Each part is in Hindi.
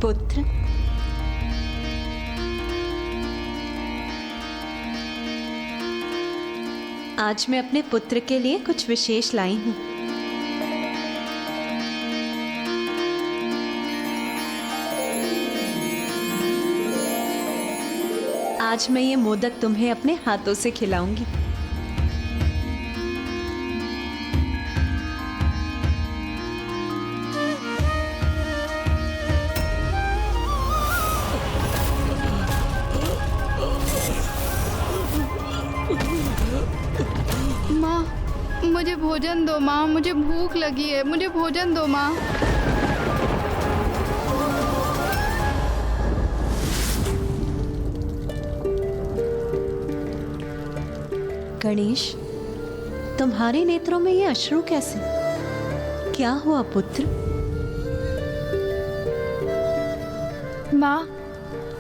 पुत्र, आज मैं अपने पुत्र के लिए कुछ विशेष लाई हूं। आज मैं ये मोदक तुम्हें अपने हाथों से खिलाऊंगी। माँ, मुझे भोजन दो माँ, मुझे भूख लगी है, मुझे भोजन दो माँ। गणेश, तुम्हारे नेत्रों में ये अश्रु कैसे? क्या हुआ पुत्र? माँ,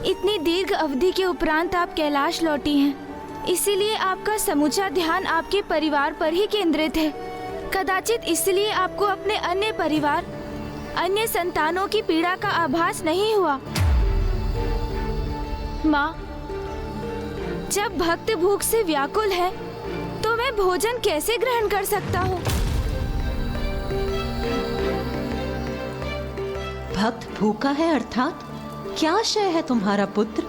इतनी दीर्घ अवधि के उपरांत आप कैलाश लौटी हैं, इसीलिए आपका समूचा ध्यान आपके परिवार पर ही केंद्रित है। कदाचित इसलिए आपको अपने अन्य परिवार, अन्य संतानों की पीड़ा का आभास नहीं हुआ। माँ, जब भक्त भूख से व्याकुल है तो मैं भोजन कैसे ग्रहण कर सकता हूँ? भक्त भूखा है अर्थात क्या आशय है तुम्हारा पुत्र?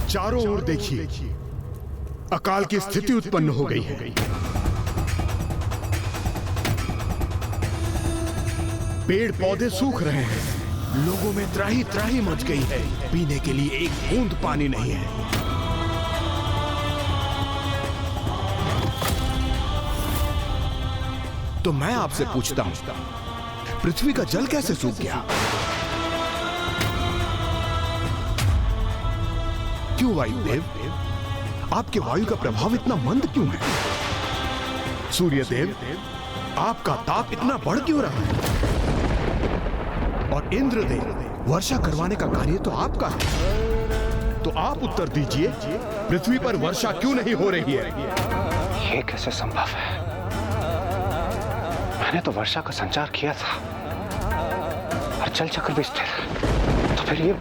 चारों ओर देखिए, अकाल की स्थिति उत्पन्न हो गई है। पेड़ पौधे सूख रहे हैं, लोगों में त्राही त्राही मच गई है, पीने के लिए एक बूंद पानी नहीं है। तो मैं आपसे पूछता हूं, पृथ्वी का जल कैसे सूख गया? क्यों वायुदेव, आपके वायु का प्रभाव इतना मंद क्यों है? सूर्यदेव, आपका ताप इतना बढ़ क्यों रहा है? और इंद्रदेव, वर्षा करवाने का कार्य तो आपका है, तो आप उत्तर दीजिए, पृथ्वी पर वर्षा क्यों नहीं हो रही है? ये कैसे संभव है? मैंने तो वर्षा का संचार किया था और जल चक्र भी स्थिर है, तो फिर ये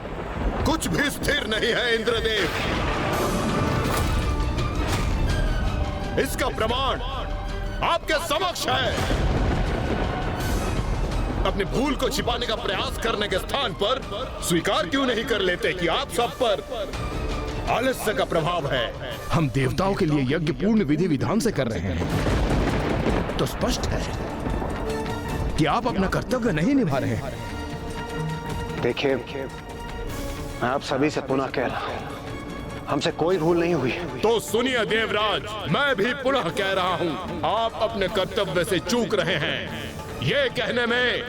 कुछ भी स्थिर नहीं है इंद्रदेव। इसका प्रमाण आपके समक्ष है। अपनी भूल को छिपाने का प्रयास करने के स्थान पर स्वीकार क्यों नहीं कर लेते कि आप सब पर आलस्य का प्रभाव है? हम देवताओं के लिए यज्ञ पूर्ण विधि विधान से कर रहे हैं, तो स्पष्ट है कि आप अपना कर्तव्य नहीं निभा रहे हैं। देखिए, मैं आप सभी से पुनः कह रहा हूं, हमसे कोई भूल नहीं हुई। तो सुनिए देवराज, मैं भी पुनः कह रहा हूं, आप अपने कर्तव्य से चूक रहे हैं। ये कहने में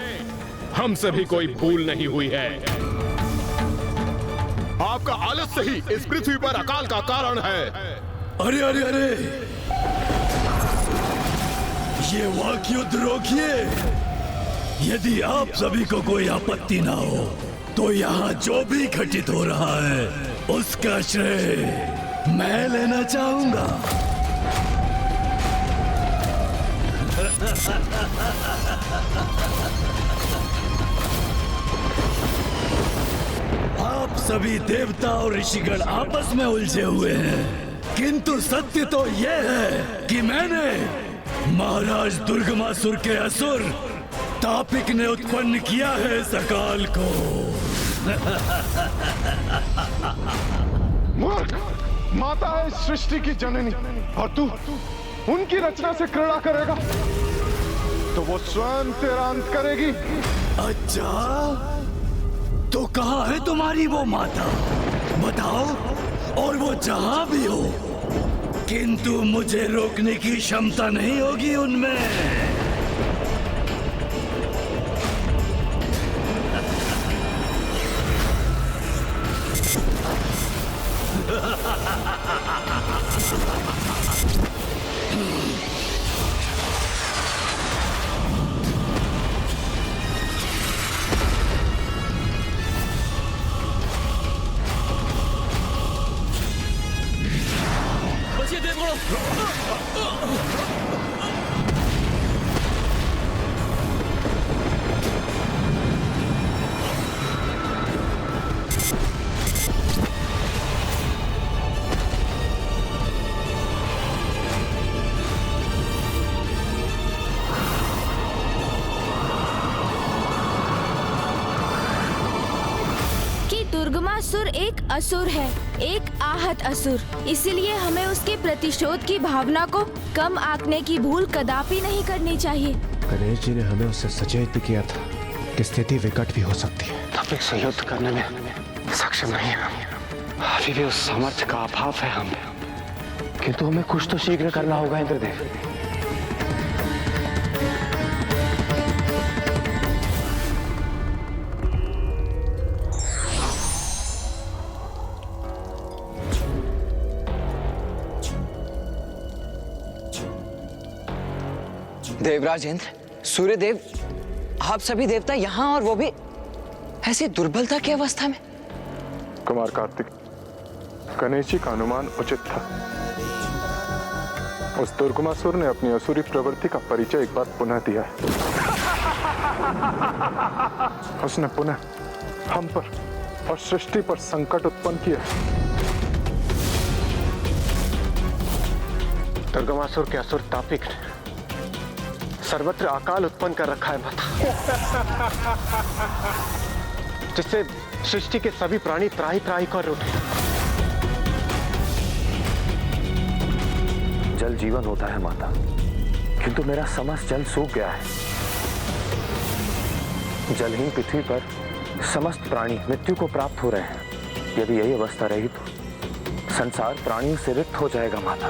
हमसे भी कोई भूल नहीं हुई है। आपका आलस्य ही इस पृथ्वी पर अकाल का कारण है। अरे अरे अरे, ये वाक युद्ध रोकिए। यदि आप सभी को कोई आपत्ति ना हो तो यहाँ जो भी घटित हो रहा है उसका श्रेय मैं लेना चाहूंगा। आप सभी देवता और ऋषिगण आपस में उलझे हुए हैं, किंतु सत्य तो यह है कि मैंने महाराज दुर्गमासुर के असुर तापिक ने उत्पन्न किया है सकाल को। मूर्ख, माता है सृष्टि की जननी और तू उनकी रचना से क्रीड़ा करेगा तो वो स्वयं तेरा अंत करेगी। अच्छा, तो कहाँ है तुम्हारी वो माता? बताओ, और वो जहां भी हो, किंतु मुझे रोकने की क्षमता नहीं होगी उनमें। असुर एक असुर है, एक आहत असुर। इसीलिए हमें उसके प्रतिशोध की भावना को कम आंकने की भूल कदापि नहीं करनी चाहिए। गणेश जी ने हमें उससे सचेत भी किया था कि स्थिति विकट भी हो सकती है। तापिक से युद्ध करने में सक्षम नहीं है, अभी भी उस सामर्थ्य का अभाव है हम, किंतु हमें कुछ तो शीघ्र करना होगा इंद्रदेव। देवराज इंद्र, सूर्यदेव, आप सभी देवता यहाँ और वो भी ऐसी दुर्बलता की अवस्था में। कुमार कार्तिक, गणेश जी का अनुमान उचित था। उस दुर्गमासुर ने अपनी असुरी प्रवृत्ति का परिचय एक बार पुनः दिया है। उसने पुनः हम पर और सृष्टि पर संकट उत्पन्न किया। दुर्गमासुर के असुर तापिक ने सर्वत्र अकाल उत्पन्न कर रखा है माता, जिससे सृष्टि के सभी प्राणी त्राही त्राही कर उठे। जल जीवन होता है माता, किंतु मेरा समस्त जल सूख गया है। जलहीन पृथ्वी पर समस्त प्राणी मृत्यु को प्राप्त हो रहे हैं। यदि यही अवस्था रही तो संसार प्राणियों से रिक्त हो जाएगा माता।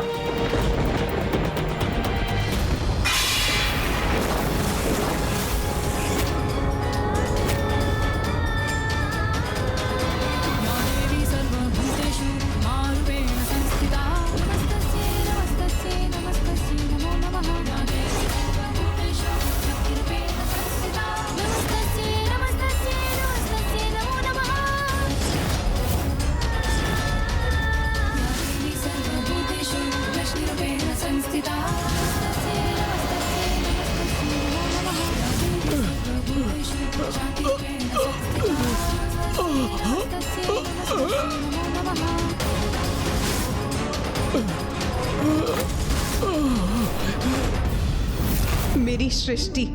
मेरी सृष्टि,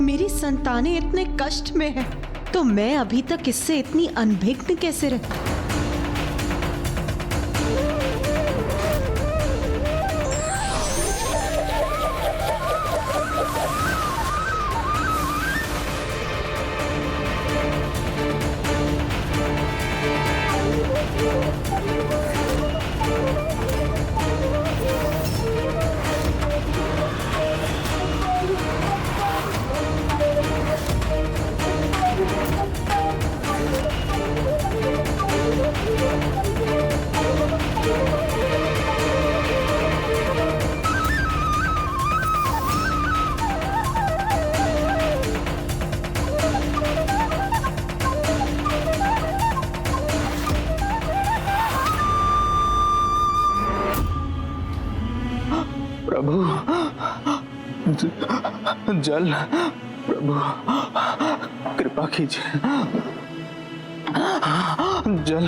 मेरी संतानें इतने कष्ट में है, तो मैं अभी तक इससे इतनी अनभिज्ञ कैसे रही? प्रभु, जल, प्रभु कृपा कीजिए, जल।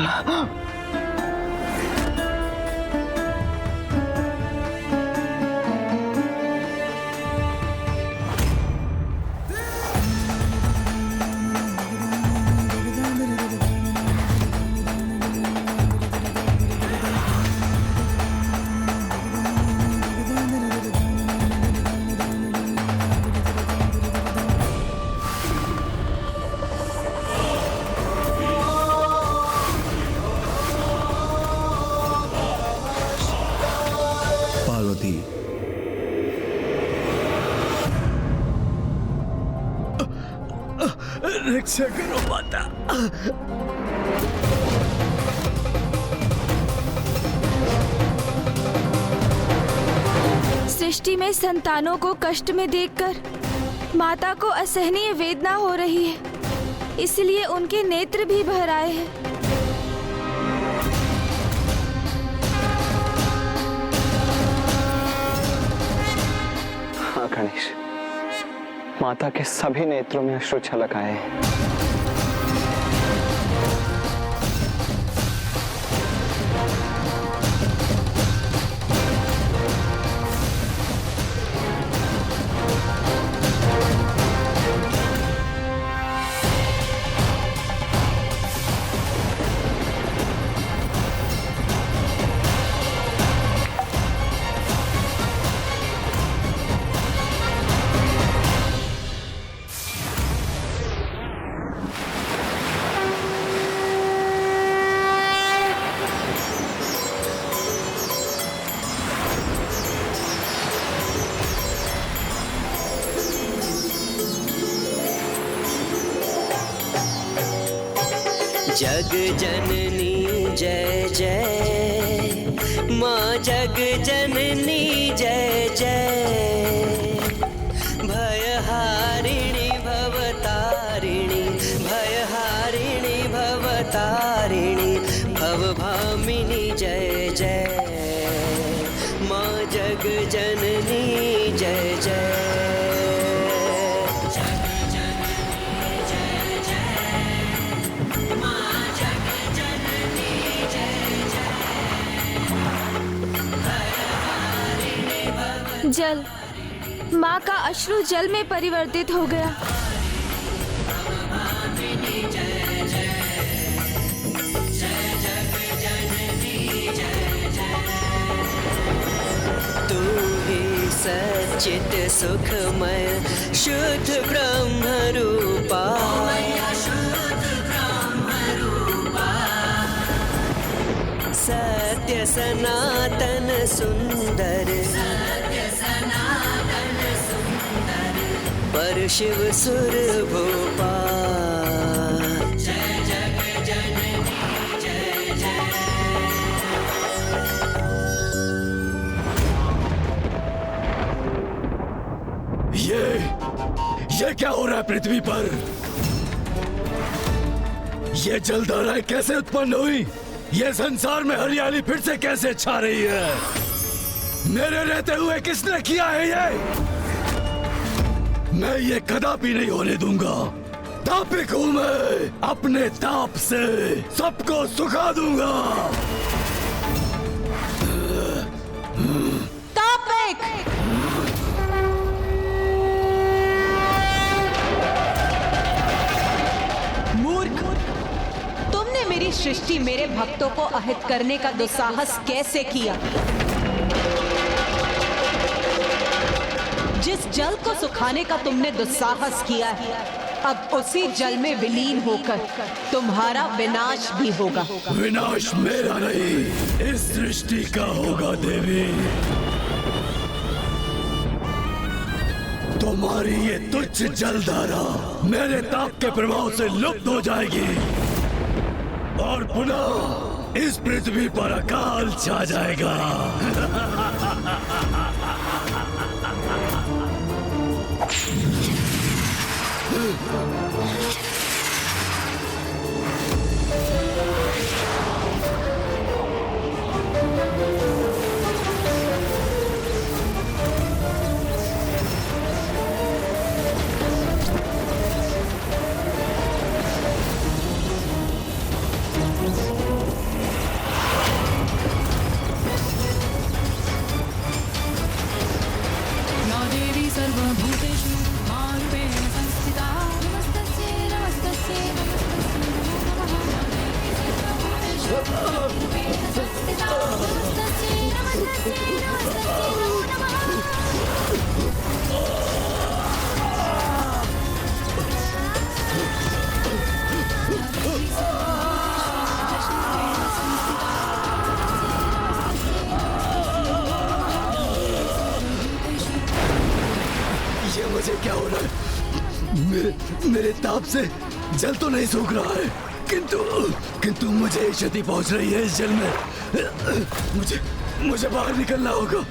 पार्वती, रक्षा करो माता। सृष्टि में संतानों को कष्ट में देखकर माता को असहनीय वेदना हो रही है, इसलिए उनके नेत्र भी भर आए हैं। हाँ गणेश, माता के सभी नेत्रों में अश्रु छलक आए हैं। जग जननी जय जय, माँ जग जननी जय जय। भयहारिणी भवतारिणी, भयहारिणी भवतारिणी, भवभामिनी जय जय, माँ जग जननी जय जय। जल, माँ का अश्रु जल में परिवर्तित हो गया। तू ही सच्चित सुखमय शुद्ध ब्रह्म रूपा, सत्य सनातन सुंदर, पर शिव सुर भूपा। जय जग जननी जय जय। ये क्या हो रहा है पृथ्वी पर? ये जलधाराएं कैसे उत्पन्न हुई? ये संसार में हरियाली फिर से कैसे छा रही है? मेरे रहते हुए किसने किया है ये? मैं ये कदापि नहीं होने दूंगा। तापिक हूं मैं, अपने ताप से सबको सुखा दूंगा। तापिक! मूर्ख! तुमने मेरी सृष्टि, मेरे भक्तों को अहित करने का दुस्साहस कैसे किया? जिस जल को सुखाने का तुमने दुस्साहस किया है, अब उसी जल में विलीन होकर तुम्हारा विनाश भी होगा। विनाश मेरा नहीं, इस सृष्टि का होगा देवी। तुम्हारी ये तुच्छ जलधारा मेरे ताप के प्रभाव से लुप्त हो जाएगी और पुनः इस पृथ्वी पर अकाल छा जाएगा। मुझे क्या हो रहा है? मेरे ताप से जल तो नहीं सूख रहा है, किंतु मुझे क्षति पहुंच रही है इस जल में। मुझे बाहर निकलना होगा।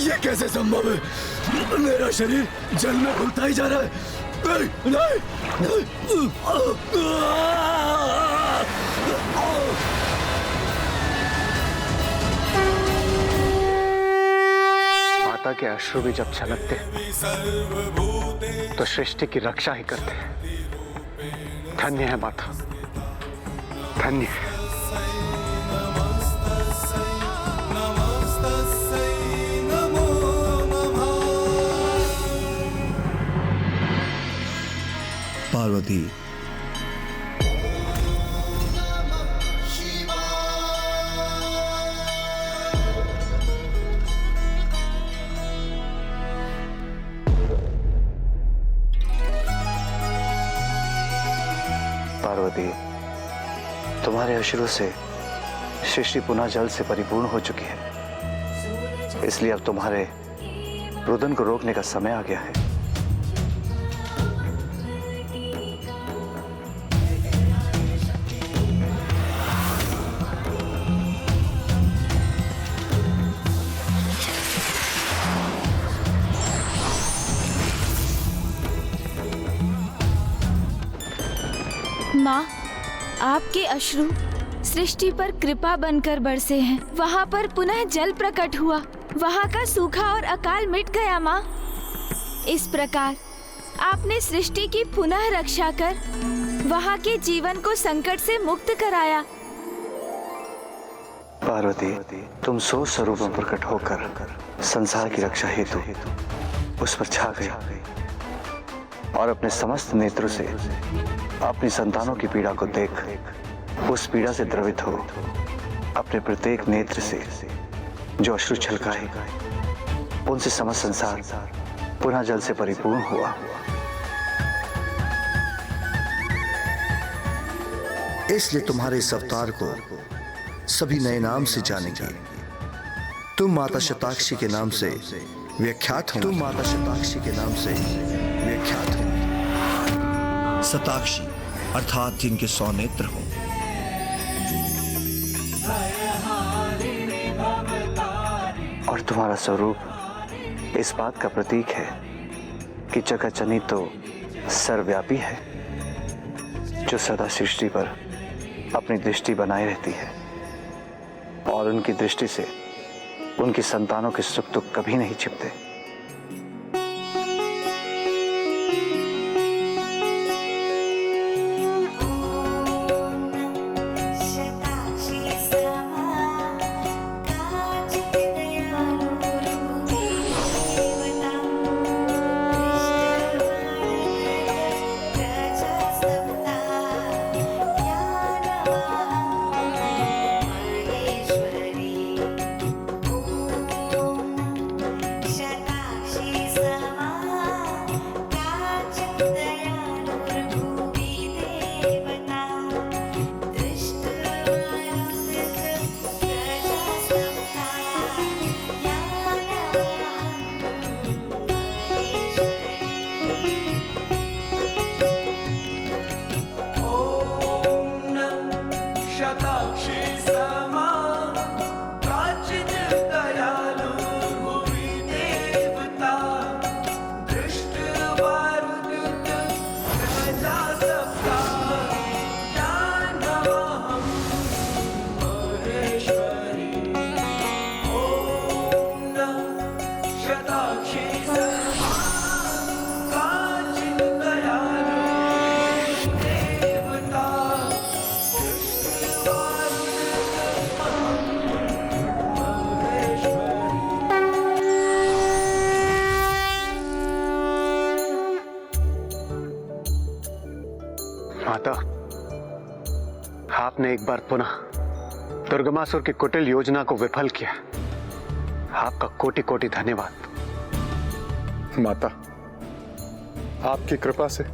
ये कैसे संभव है? मेरा शरीर जल में घुलता ही जा रहा है। नहीं। माता के अश्रु भी जब छलकते तो सृष्टि की रक्षा ही करते हैं। धन्य है माता, धन्य है। पार्वती, पार्वती, तुम्हारे अश्रु से सृष्टि पुनः जल से परिपूर्ण हो चुकी है, इसलिए अब तुम्हारे रुदन को रोकने का समय आ गया है। माँ, आपके अश्रु सृष्टि पर कृपा बनकर बरसे हैं। वहाँ पर पुनः जल प्रकट हुआ, वहाँ का सूखा और अकाल मिट गया। माँ, इस प्रकार आपने सृष्टि की पुनः रक्षा कर वहाँ के जीवन को संकट से मुक्त कराया। पार्वती, तुम सो स्वरूप में प्रकट होकर संसार की रक्षा हेतु उस पर छा गई और अपने समस्त नेत्रों से अपनी संतानों की पीड़ा को देख उस पीड़ा से द्रवित हो अपने प्रत्येक नेत्र से जो अश्रु छलकाए, उनसे समस्त संसार पुनः जल से परिपूर्ण हुआ। इसलिए तुम्हारे इस अवतार को सभी नए नाम से जानेंगे। तुम माता शताक्षी के नाम से विख्यात हो। तुम माता शताक्षी के नाम से विख्यात हो। शताक्षी अर्थात जिनके 100 नेत्र हो। और तुम्हारा स्वरूप इस बात का प्रतीक है कि जगत जननी तो सर्वव्यापी है, जो सदा सृष्टि पर अपनी दृष्टि बनाए रहती है और उनकी दृष्टि से उनकी संतानों के सुख दुख कभी नहीं छिपते। माता, आपने एक बार पुनः दुर्गमासुर की कुटिल योजना को विफल किया। आपका कोटि कोटि धन्यवाद। माता, आपकी कृपा से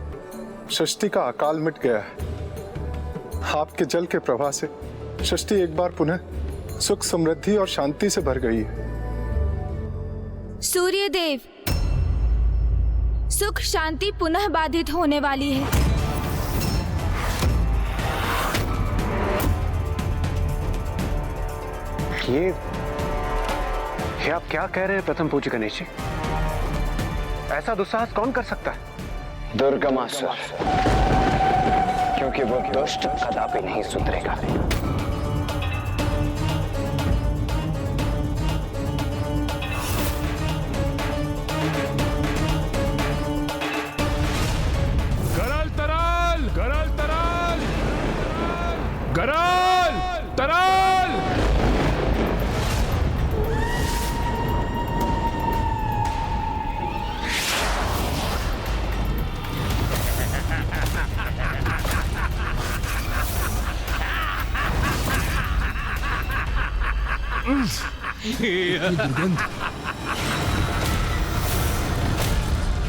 सृष्टि का अकाल मिट गया है। आपके जल के प्रवाह से सृष्टि एक बार पुनः सुख समृद्धि और शांति से भर गई है। सूर्यदेव, सुख शांति पुनः बाधित होने वाली है। ये आप क्या कह रहे हैं प्रथम पूज्य गणेश जी? ऐसा दुस्साहस कौन कर सकता है? दुर्गमासुर, क्योंकि वो दुष्ट कदापि नहीं सुधरेगा। गरल तराल, गरल तराल, गरल तराल।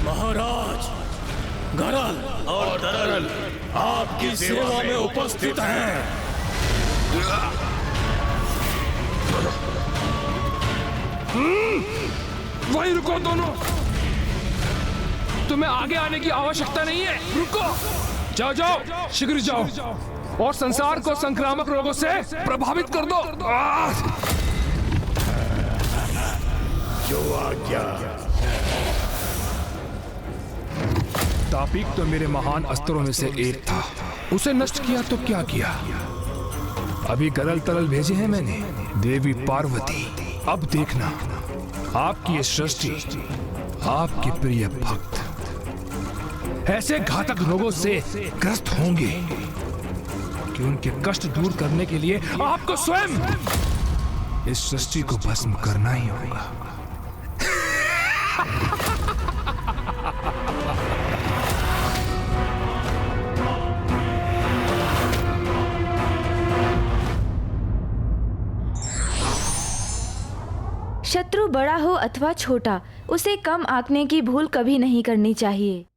महाराज, गरल और तरल आपकी सेवा में उपस्थित हैं। वहीं रुको दोनों, तुम्हें आगे आने की आवश्यकता नहीं है, रुको। जाओ जाओ, शीघ्र जाओ और संसार को संक्रामक रोगों से प्रभावित कर दो। जो आज्ञा। तापिक तो मेरे महान अस्त्रों में से एक था, उसे नष्ट किया तो क्या किया। अभी गरल तरल भेजे हैं मैंने, देवी पार्वती। अब देखना, आपकी ये सृष्टि, आपके प्रिय भक्त ऐसे घातक रोगों से ग्रस्त होंगे कि उनके कष्ट दूर करने के लिए आपको स्वयं इस सृष्टि को भस्म करना ही होगा। शत्रु बड़ा हो अथवा छोटा, उसे कम आंकने की भूल कभी नहीं करनी चाहिए।